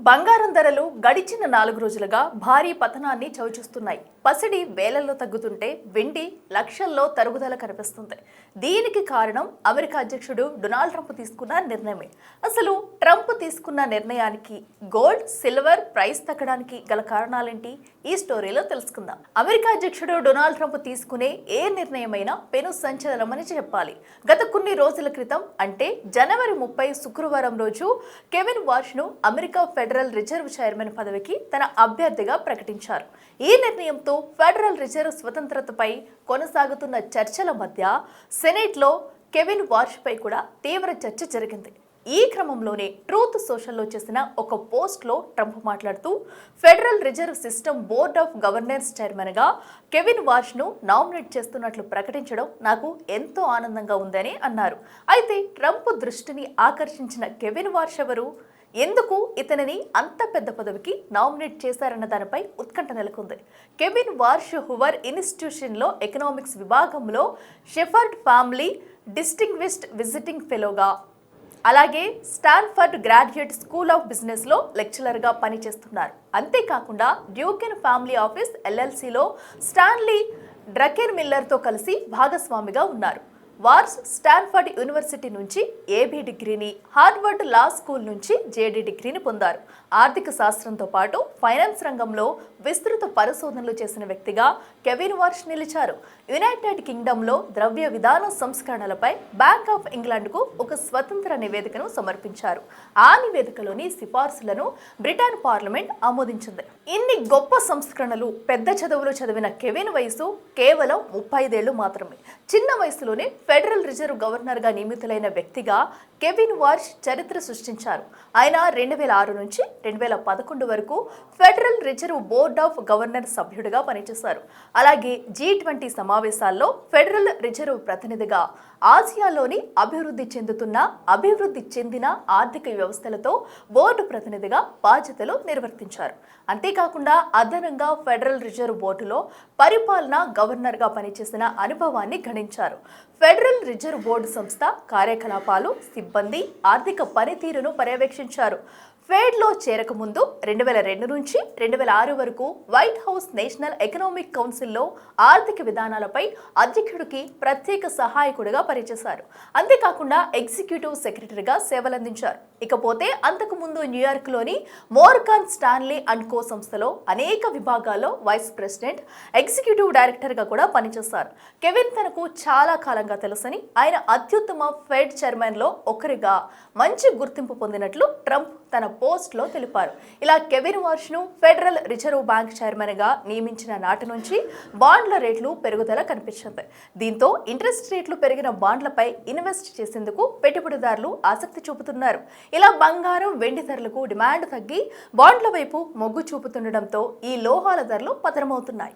బంగారం ధరలు గడిచిన 4 రోజులుగా భారీ పతనాన్ని చవిచూస్తున్నాయి. పసిడి వేలల్లో తగ్గుతుంటే వెండి లక్షల్లో తరుగుదల కనిపిస్తుంది. దీనికి కారణం అమెరికా అధ్యక్షుడు డొనాల్డ్ ట్రంప్ తీసుకున్న నిర్ణయమే. అసలు ట్రంప్ తీసుకున్న నిర్ణయానికి గోల్డ్, సిల్వర్ ప్రైస్ తగ్గడానికి గల కారణాలేంటి? ఈ స్టోరీలో తెలుసుకుందాం. అమెరికా అధ్యక్షుడు డొనాల్డ్ ట్రంప్ తీసుకునే ఏ నిర్ణయమైనా పెను సంచలనమని చెప్పాలి. గత కొన్ని రోజుల క్రితం అంటే జనవరి 30 శుక్రవారం రోజు కెవిన్ వార్ష్ ను అమెరికా ఫెడరల్ రిజర్వ్ చైర్మన్ పదవికి తన అభ్యర్థిగా ప్రకటించారు. ఈ నిర్ణయంతో ఫెడరల్ రిజర్వ్ స్వతంత్రతపై కొనసాగుతున్న చర్చల మధ్య సెనేట్లో కెవిన్ వార్ష్ పై కూడా తీవ్ర చర్చ జరిగింది. ఈ క్రమంలోనే ట్రూత్ సోషల్లో చేసిన ఒక పోస్ట్లో ట్రంప్ మాట్లాడుతూ federal reserve system board of governors చైర్మన్గా కెవిన్ వార్ష్ను నామినేట్ చేస్తున్నట్లు ప్రకటించడం నాకు ఎంతో ఆనందంగా ఉందని అన్నారు. అయితే ట్రంప్ దృష్టిని ఆకర్షించిన కెవిన్ వార్ష్ ఎవరు? ఎందుకు ఇతనిని అంత పెద్ద పదవికి నామినేట్ చేశారన్న దానిపై ఉత్కంఠ నెలకొంది. కెవిన్ వార్ష్ హువర్ ఇన్స్టిట్యూషన్లో ఎకనామిక్స్ విభాగంలో షెఫర్డ్ ఫ్యామిలీ డిస్టింగ్విష్డ్ విజిటింగ్ ఫెలోగా, అలాగే స్టాన్ఫర్డ్ గ్రాడ్యుయేట్ స్కూల్ ఆఫ్ బిజినెస్లో లెక్చరర్గా పనిచేస్తున్నారు. అంతేకాకుండా డ్యూకెన్ ఫ్యామిలీ ఆఫీస్ ఎల్ఎల్సీలో స్టాన్లీ డ్రకెన్ మిల్లర్తో కలిసి భాగస్వామిగా ఉన్నారు. వార్ష్ స్టాన్ఫర్డ్ యూనివర్సిటీ నుంచి ఏబీ డిగ్రీని, హార్వర్డ్ లా స్కూల్ నుంచి జేడీ డిగ్రీని పొందారు. ఆర్థిక శాస్త్రంతో పాటు ఫైనాన్స్ రంగంలో విస్తృత పరిశోధనలు చేసిన వ్యక్తిగా కెవిన్ వార్ష్ నిలిచారు. యునైటెడ్ కింగ్డమ్లో ద్రవ్య విధాన సంస్కరణలపై బ్యాంక్ ఆఫ్ ఇంగ్లాండ్కు ఒక స్వతంత్ర నివేదికను సమర్పించారు. ఆ నివేదికలోని సిఫార్సులను బ్రిటన్ పార్లమెంట్ ఆమోదించింది. ఇన్ని గొప్ప సంస్కరణలు, పెద్ద చదువులు చదివిన కెవిన్ వయసు కేవలం 35 ఏళ్లు మాత్రమే. చిన్న వయసులోనే ఫెడరల్ రిజర్వ్ గవర్నర్గా నియమితులైన వ్యక్తిగా కెవిన్ వార్ష్ చరిత్ర సృష్టించారు. ఆయన 2006 నుంచి 2011 వరకు federal reserve board of governor సభ్యుడిగా పనిచేశారు. అలాగే G20 సమావేశాల్లో ఫెడరల్ రిజర్వ్ ప్రతినిధిగా, ఆసియాలోని అభివృద్ధి చెందిన ఆర్థిక వ్యవస్థలతో బోర్డు ప్రతినిధిగా బాధ్యతలు నిర్వర్తించారు. అంతేకాకుండా అదనంగా ఫెడరల్ రిజర్వ్ బోర్డులో పరిపాలనా గవర్నర్గా పనిచేసిన అనుభవాన్ని గణించారు. ఫెడరల్ రిజర్వ్ బోర్డు సంస్థ కార్యకలాపాలు, సిబ్బంది, ఆర్థిక పనితీరును పర్యవేక్షించారు. ఫెడ్లో చేరకముందు 2002 నుంచి 2006 వరకు వైట్ హౌస్ నేషనల్ ఎకనామిక్ కౌన్సిల్లో ఆర్థిక విధానాలపై అధ్యక్షుడికి ప్రత్యేక సహాయకుడిగా పనిచేశారు. అంతేకాకుండా ఎగ్జిక్యూటివ్ సెక్రటరీగా సేవలందించారు. ఇకపోతే అంతకుముందు న్యూయార్క్లోని మోర్గాన్ స్టాన్లీ అండ్ కో సంస్థలో అనేక విభాగాల్లో వైస్ ప్రెసిడెంట్, ఎగ్జిక్యూటివ్ డైరెక్టర్గా కూడా పనిచేశారు. కెవిన్ తనకు చాలా కాలంగా తెలుసని, ఆయన అత్యుత్తమ ఫెడ్ చైర్మన్లో ఒకరిగా మంచి గుర్తింపు పొందినట్లు ట్రంప్ తన పోస్ట్లో తెలిపారు. ఇలా కెవిన్ వార్ష్ను ఫెడరల్ రిజర్వ్ బ్యాంక్ చైర్మన్గా నియమించిన నాటి నుంచి బాండ్ల రేట్లు పెరుగుదల కనిపించింది. దీంతో ఇంట్రెస్ట్ రేట్లు పెరిగిన బాండ్లపై ఇన్వెస్ట్ చేసేందుకు పెట్టుబడిదారులు ఆసక్తి చూపుతున్నారు. ఇలా బంగారం, వెండి ధరలకు డిమాండ్ తగ్గి బాండ్ల వైపు మొగ్గు చూపుతుండటంతో ఈ లోహాల ధరలు పతనమవుతున్నాయి.